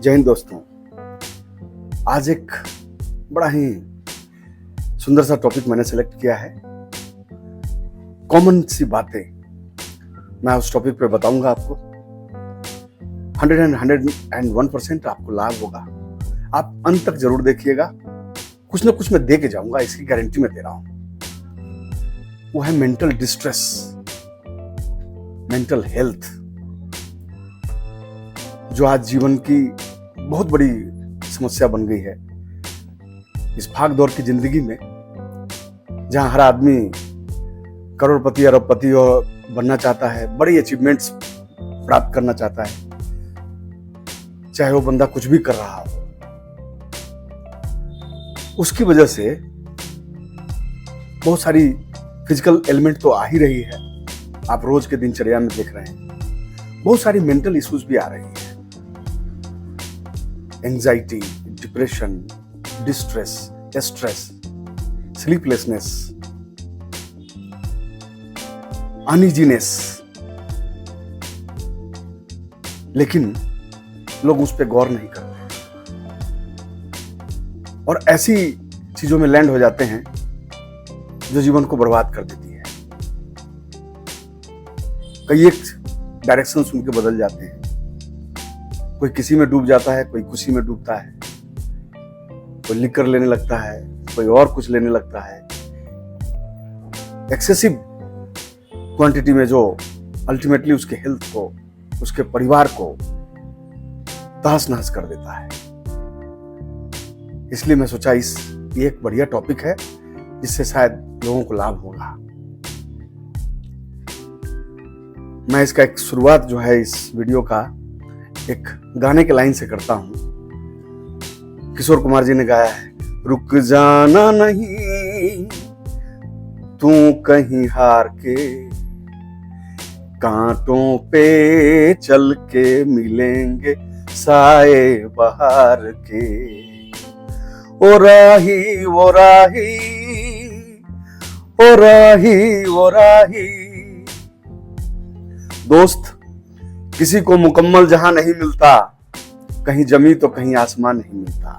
जय हिंद दोस्तों। आज एक बड़ा ही सुंदर सा टॉपिक मैंने सेलेक्ट किया है। कॉमन सी बातें मैं उस टॉपिक पे बताऊंगा आपको। 101% आपको लाभ होगा। आप अंत तक जरूर देखिएगा। कुछ ना कुछ मैं दे के जाऊंगा, इसकी गारंटी मैं दे रहा हूं। वो है मेंटल डिस्ट्रेस, मेंटल हेल्थ, जो आज जीवन की बहुत बड़ी समस्या बन गई है। इस भाग दौड़ की जिंदगी में जहां हर आदमी करोड़पति अरबपति और बनना चाहता है, बड़ी अचीवमेंट्स प्राप्त करना चाहता है, चाहे वो बंदा कुछ भी कर रहा हो, उसकी वजह से बहुत सारी फिजिकल एलिमेंट तो आ ही रही है। आप रोज के दिनचर्या में देख रहे हैं, बहुत सारी मेंटल इश्यूज भी आ रही है। Anxiety, depression, distress, stress, sleeplessness, uneasiness, लेकिन लोग उस पर गौर नहीं करते और ऐसी चीजों में लैंड हो जाते हैं जो जीवन को बर्बाद कर देती है। कई एक डायरेक्शन सुन के बदल जाते हैं। कोई किसी में डूब जाता है, कोई खुशी में डूबता है, कोई लिकर लेने लगता है, कोई और कुछ लेने लगता है, एक्सेसिव क्वांटिटी में, जो अल्टीमेटली उसके हेल्थ को, उसके परिवार को तहस नहस कर देता है। इसलिए मैं सोचा ये एक बढ़िया टॉपिक है जिससे शायद लोगों को लाभ होगा। मैं इसका एक शुरुआत जो है इस वीडियो का एक गाने के लाइन से करता हूं। किशोर कुमार जी ने गाया है, रुक जाना नहीं तू कहीं हार के, कांटों पे चल के मिलेंगे साए बहार के। ओ राही वो राही, ओ राही वो राही। दोस्त, किसी को मुकम्मल जहां नहीं मिलता, कहीं जमी तो कहीं आसमान नहीं मिलता।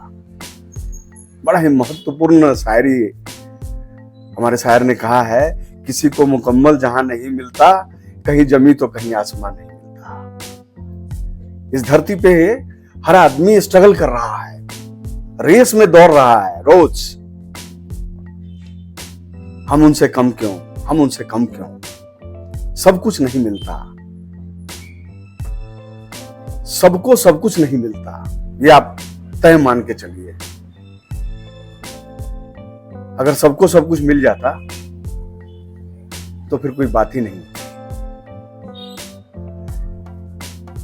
बड़ा ही महत्वपूर्ण शायरी हमारे शायर ने कहा है, किसी को मुकम्मल जहां नहीं मिलता, कहीं जमी तो कहीं आसमान नहीं मिलता। इस धरती पे हर आदमी स्ट्रगल कर रहा है, रेस में दौड़ रहा है रोज। हम उनसे कम क्यों, हम उनसे कम क्यों? सब कुछ नहीं मिलता, सबको सब कुछ नहीं मिलता, ये आप तय मान के चलिए। अगर सबको सब कुछ मिल जाता तो फिर कोई बात ही नहीं।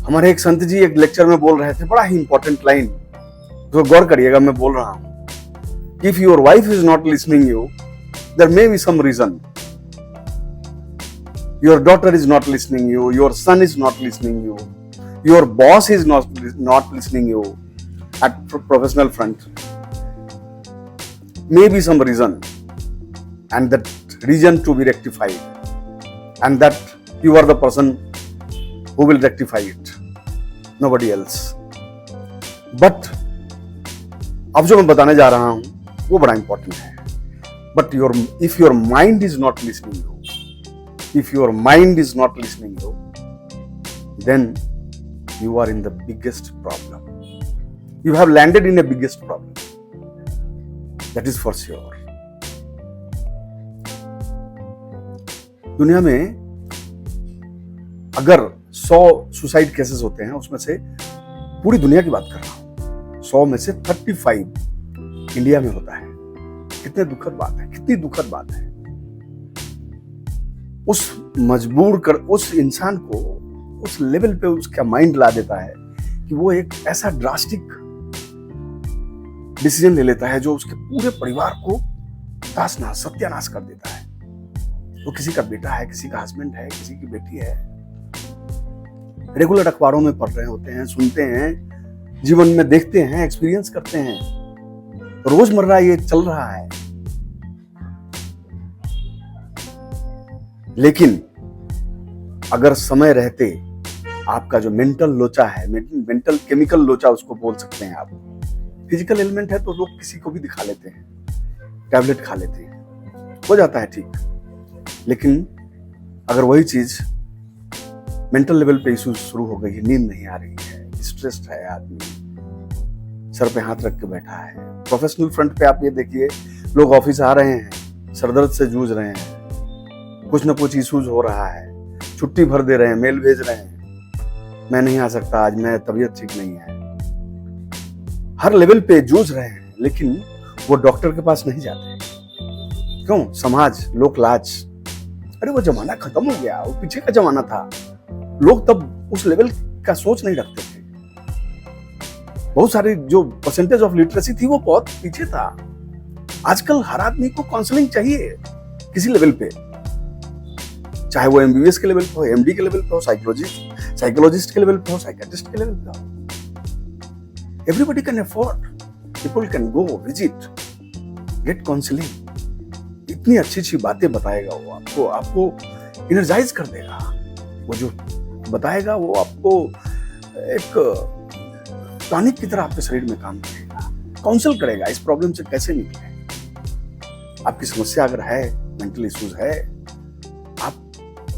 हमारे एक संत जी एक लेक्चर में बोल रहे थे, बड़ा ही इंपॉर्टेंट लाइन, जो गौर करिएगा मैं बोल रहा हूं। If your wife is not listening you, there may be some reason. Your daughter is not listening you, your son is not listening you, your boss is not listening you at professional front. Maybe some reason, and that reason to be rectified, and that you are the person who will rectify it, nobody else. But अब जो मैं बताने जा रहा हूं वो बड़ा important है। But if your mind is not listening you, if your mind is not listening you, then you are in the biggest problem. You have landed in a biggest problem. That is for sure. दुनिया में अगर 100 suicide cases होते हैं, उसमें से पूरी दुनिया की बात कर रहा हूं, 100 में से 35 इंडिया में होता है। कितने दुखद बात है, कितनी दुखद बात है। उस इंसान को उस लेवल पे उसका माइंड ला देता है कि वो एक ऐसा ड्रास्टिक डिसीजन ले लेता है जो उसके पूरे परिवार को तहस-नहस, सत्यानाश कर देता है। वो किसी का बेटा है, किसी का हस्बैंड है, किसी की बेटी है। रेगुलर अखबारों में पढ़ रहे होते हैं, सुनते हैं, जीवन में देखते हैं, एक्सपीरियंस करते हैं, रोजमर्रा ये चल रहा है। लेकिन अगर समय रहते आपका जो मेंटल लोचा है, मेंटल केमिकल लोचा उसको बोल सकते हैं आप। फिजिकल एलिमेंट है तो लोग किसी को भी दिखा लेते हैं, टैबलेट खा लेते हैं, हो जाता है ठीक। लेकिन अगर वही चीज मेंटल लेवल पे इशू शुरू हो गई है, नींद नहीं आ रही है, स्ट्रेस्ड है आदमी, सर पे हाथ रख के बैठा है। प्रोफेशनल फ्रंट पे आप ये देखिए, लोग ऑफिस आ रहे हैं, सरदर्द से जूझ रहे हैं, कुछ ना कुछ इशूज हो रहा है, छुट्टी भर दे रहे हैं, मेल भेज रहे हैं, मैं नहीं आ सकता आज, मैं तबीयत ठीक नहीं है। हर लेवल पे जूझ रहे हैं, लेकिन वो डॉक्टर के पास नहीं जाते। क्यों? समाज, लोक लाज। अरे वो जमाना खत्म हो गया, वो पीछे का जमाना था। लोग तब उस लेवल का सोच नहीं रखते थे। बहुत सारी जो परसेंटेज ऑफ लिटरेसी थी वो बहुत पीछे था। आजकल हर आदमी को काउंसलिंग चाहिए किसी लेवल पे, चाहे वो एमबीबीएस के लेवल पे हो, एमडी के लेवल पे हो, साइकोलॉजिस्ट के लेवल पे हो, साइकियाट्रिस्ट के लेवल पे हो। Everybody can afford, people can go visit, get counselling. इतनी अच्छी अच्छी बातें बताएगा वो आपको एनर्जाइज कर देगा। वो जो बताएगा वो आपको एक टॉनिक की तरह आपके शरीर में काम करेगा, काउंसिल करेगा इस प्रॉब्लम से कैसे निकले। आपकी समस्या अगर है, मेंटल इश्यूज है, आप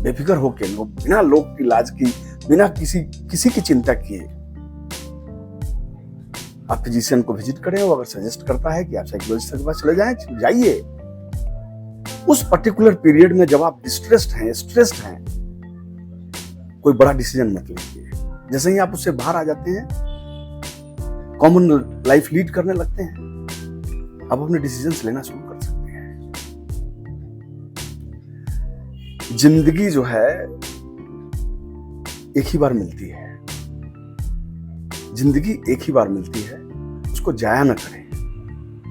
बेफिक्र होकर, बिना लोग की इलाज की, बिना किसी की चिंता किए आप फिजिशियन को विजिट करें। वो अगर सजेस्ट करता है कि आप साइकोलॉजिस्ट के पास चले जाइए। उस पर्टिकुलर पीरियड में जब आप डिस्ट्रेस्ड हैं, स्ट्रेस्ड हैं, कोई बड़ा डिसीजन मत लीजिए। जैसे ही आप उससे बाहर आ जाते हैं, कॉमन लाइफ लीड करने लगते हैं, आप अपने डिसीजंस लेना शुरू कर सकते हैं। जिंदगी जो है एक ही बार मिलती है, जिंदगी एक ही बार मिलती है, उसको जाया ना करें,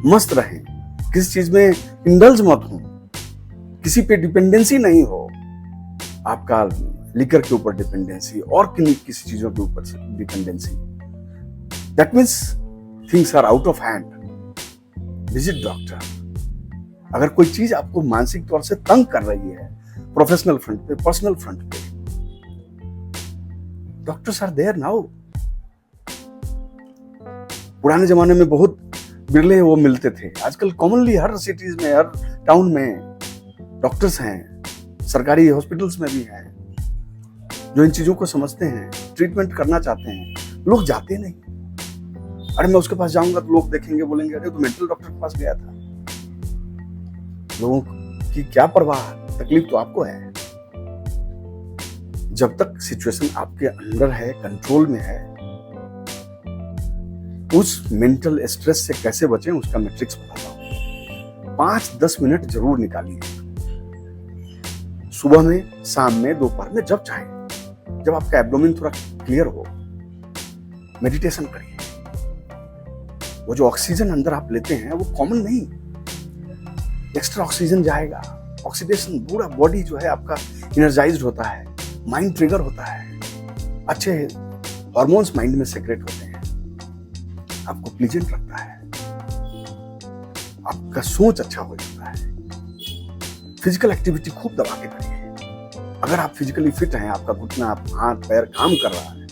मस्त रहें, किसी चीज में इंडल्ज मत हो, किसी पे डिपेंडेंसी नहीं हो। आपका लिकर के ऊपर डिपेंडेंसी और किसी चीजों के ऊपर dependency, that means things are out of hand. Visit doctor. अगर कोई चीज आपको मानसिक तौर से तंग कर रही है, प्रोफेशनल फ्रंट पे, पर्सनल फ्रंट पे, डॉक्टर्स आर देयर नाउ। पुराने जमाने में बहुत बिरले वो मिलते थे, आजकल कॉमनली हर सिटीज में, हर टाउन में डॉक्टर्स हैं, सरकारी हॉस्पिटल्स में भी हैं, जो इन चीजों को समझते हैं, ट्रीटमेंट करना चाहते हैं। लोग जाते नहीं। अरे मैं उसके पास जाऊंगा तो लोग देखेंगे, बोलेंगे अरे तो मेंटल डॉक्टर के पास गया था। लोगों की क्या परवाह, तकलीफ तो आपको है। जब तक सिचुएशन आपके अंडर है, कंट्रोल में है, उस मेंटल स्ट्रेस से कैसे बचें उसका मैट्रिक्स बताता हूं। 5-10 मिनट जरूर निकालिए, सुबह में, शाम में, दोपहर में, जब चाहे, जब आपका एब्डोमेन थोड़ा क्लियर हो, मेडिटेशन करिए। वो जो ऑक्सीजन अंदर आप लेते हैं वो कॉमन नहीं, एक्स्ट्रा ऑक्सीजन जाएगा, ऑक्सीडेशन, पूरा बॉडी जो है आपका एनर्जाइज्ड होता है, माइंड ट्रिगर होता है, अच्छे हार्मोन्स माइंड में सेक्रेट होते हैं, आपको प्लीजेंट लगता है, आपका सोच अच्छा हो जाता है। फिजिकल एक्टिविटी खूब दबा के करिए। अगर आप फिजिकली फिट हैं, आपका घुटना, हाथ पैर काम कर रहा है,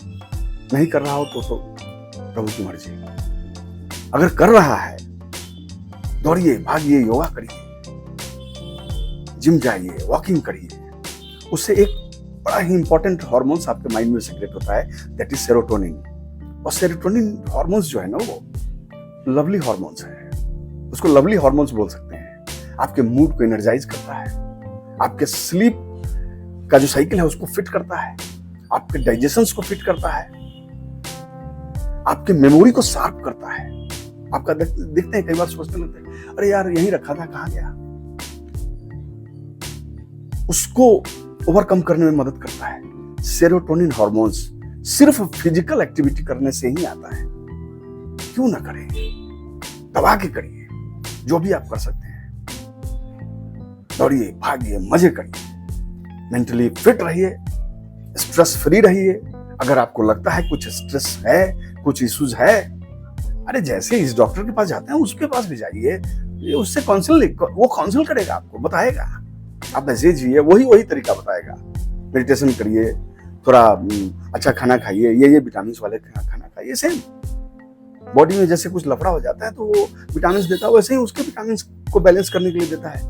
नहीं कर रहा हो तो प्रभु की मर्जी। अगर कर रहा है, दौड़िए, भागिए, योगा करिए, जिम जाइए, वॉकिंग करिए। उससे एक बड़ा ही इंपॉर्टेंट हार्मोन्स आपके माइंड में सेक्रेट होता है, दैट इज सेरोटोनिन। और सेरोटोनिन हार्मोन्स जो है ना, वो लवली हार्मोन्स है, उसको लवली हार्मोन्स बोल सकते हैं। आपके मूड को एनर्जाइज करता है, आपके स्लीप का जो साइकिल है उसको फिट करता है, आपके डाइजेशंस को फिट करता है, आपके मेमोरी को शार्प करता है। आपका देखते हैं, कई बार सोचने लगते हैं अरे यार यहीं रखा था, कहां गया। उसको ओवरकम करने में मदद करता है। सेरोटोनिन हार्मोन्स सिर्फ फिजिकल एक्टिविटी करने से ही आता है। क्यों ना करें, दबा के करिए, जो भी आप कर सकते हैं। दौड़िए, भागिए, मजे करिए, मेंटली फिट रहिए, स्ट्रेस फ्री रहिए। अगर आपको लगता है कुछ स्ट्रेस है, कुछ इश्यूज है, अरे जैसे इस डॉक्टर के पास जाते हैं उसके पास भी जाइए, उससे वो काउंसिल करेगा, आपको बताएगा। आप ऐसे जिए, वही तरीका बताएगा। मेडिटेशन करिए, थोड़ा अच्छा खाना खाइए, ये विटामिन वाले खाना खाइए। सेम बॉडी में जैसे कुछ लफड़ा हो जाता है तो वो विटामिन देता है, वैसे ही उसके विटामिन को बैलेंस करने के लिए देता है।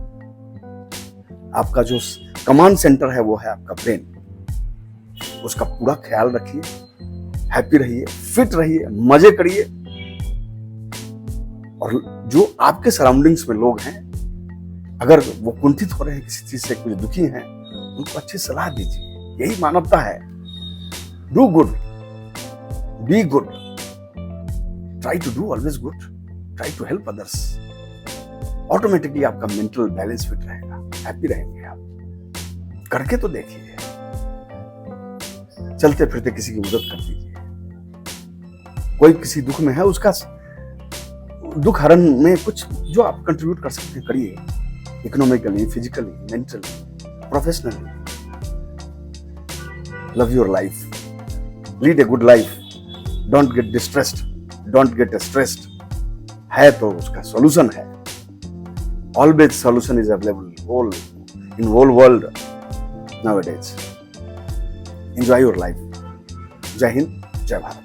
आपका जो कमांड सेंटर है वो है आपका ब्रेन, उसका पूरा ख्याल रखिए, हैप्पी रहिए, फिट रहिए, मजे करिए। और जो आपके सराउंडिंग्स में लोग हैं, अगर वो कुंठित हो रहे हैं, किसी चीज से कुछ दुखी हैं, उनको अच्छी सलाह दीजिए। यही मानवता है। Do good, be good, try to do always good, try to help others. Automatically आपका मेंटल बैलेंस फिट रहेगा, हैप्पी रहेंगे आप। करके तो देखिए। चलते फिरते किसी की मदद कर दीजिए। कोई किसी दुख में है, उसका दुख हरण में कुछ जो आप कंट्रीब्यूट कर सकते हैं करिए। Economically, physically, mentally, professionally. Love your life, lead a good life, don't get distressed, don't get stressed. है तो उसका सॉल्यूशन है। Always solution is available in whole world nowadays. Enjoy your life. जय हिंद, जय भारत।